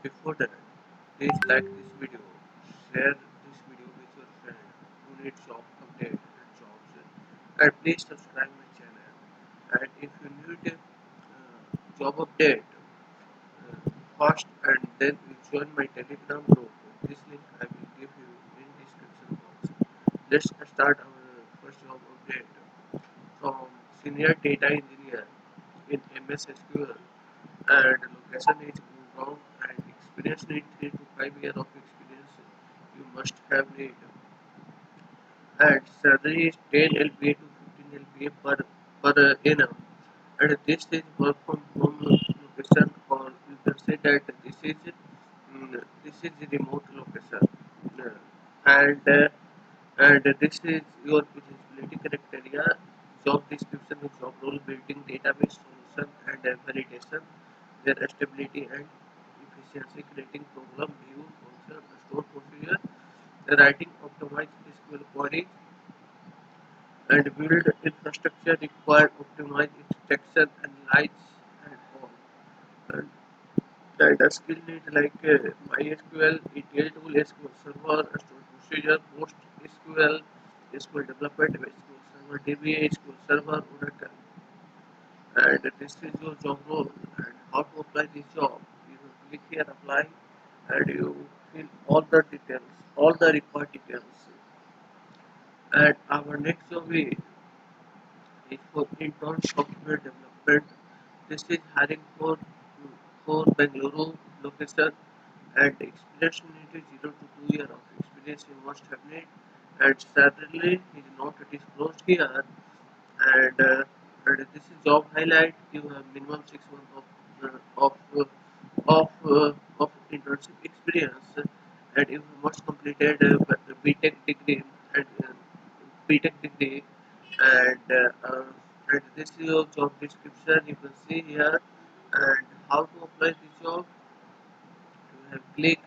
before that, please like this video, share this video with your friend who needs job update and jobs, and please subscribe my channel. And if you need job update fast, and then you join my Telegram group. This link I will give you in description box. Let's start our first job update from senior data engineer in MS SQL, and location is Gurgaon, and experience need 3 to 5 years of experience you must have need, and salary is 10 LPA to 15 LPA per annum, and this is work from home location, or you can say that this is the remote location. And this is your eligibility criteria. Job description is job role: building database solution and validation, their stability and efficiency, creating program view function, store procedure, writing optimized SQL queries, and build infrastructure required optimize extraction, analyze, and all. And data skill need like MySQL, ETL tool, SQL Server, store procedure, PostgreSQL, SQL development, SQL Server DBA, SQL Server, Oracle. And this is your job role. And how to apply this job? You will click here, apply, and you fill all the details, all the required details. And our next job is for intern software development. This is hiring for Bengaluru location, and experience needed 0 to 2 years of experience you must have need, and salary is not disclosed here, and this is job highlight. You have minimum 6 months of internship experience, and you must completed BTech degree and BTech degree, and uh, uh, and this is your job description. You can see here, and how to apply this job. You have click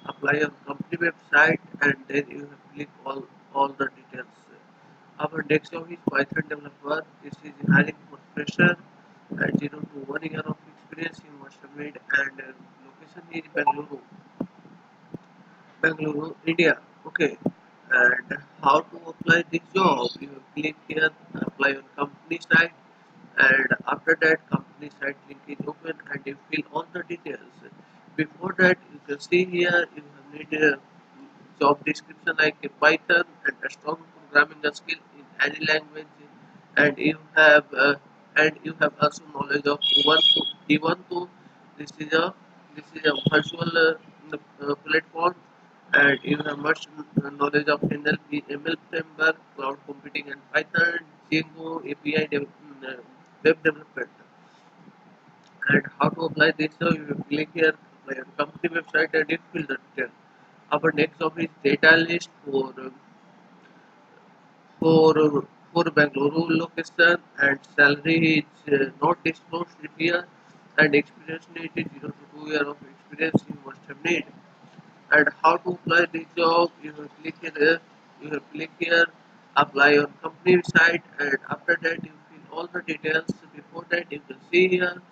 apply on company website, and then you have click all the details. Our next job is Python developer. This is hiring for fresher and 0 to 1 year of experience you must have made, and location is Bangalore, India. Okay. And how to apply this job? You click here, apply on company site, and after that, company site link is open, and you fill all the details. Before that, you can see here you need a job description like a Python and a strong programming skill in any language, and you have also knowledge of Ubuntu. Ubuntu, this is a this is a virtual platform, and you have much knowledge of NLP, ML framework, cloud computing, and Python, Django, API, web development. And how to apply this? So you will click here, apply on company website, and you fill the detail. Our next job is data list for for Bangalore location, and salary is not disclosed here, and experience needed 0 to 2 years of experience you must have need. And how to apply this job? You will click here, apply on company site, and after that you fill all the details. Before that, you can see here,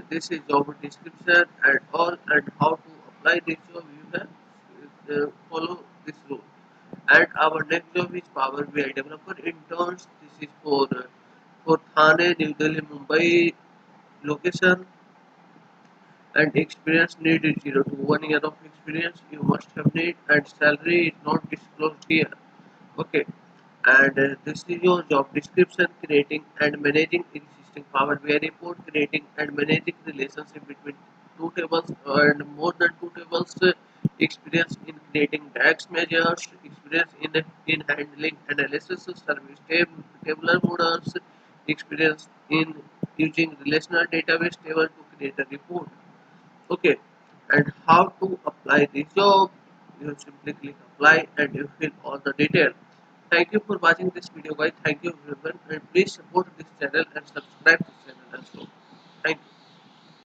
this is job description and all, and how to apply this job. You have follow this rule. And our next job is Power BI developer interns. This is for Thane, New Delhi, Mumbai location, and experience need is 0 to 1 year of experience you must have need, and salary is not disclosed here. Okay. And this is your job description: creating and managing existing Power BI report, creating and managing relationship between two tables and more than two tables, experience in creating DAX measures, experience in handling analysis of service tabular models, experience in using relational database table to create a report. Okay. And how to apply this job? You simply click apply, and you fill all the details. Thank you for watching this video, guys. Thank you everyone, and please support this channel and subscribe this channel also. Thank you.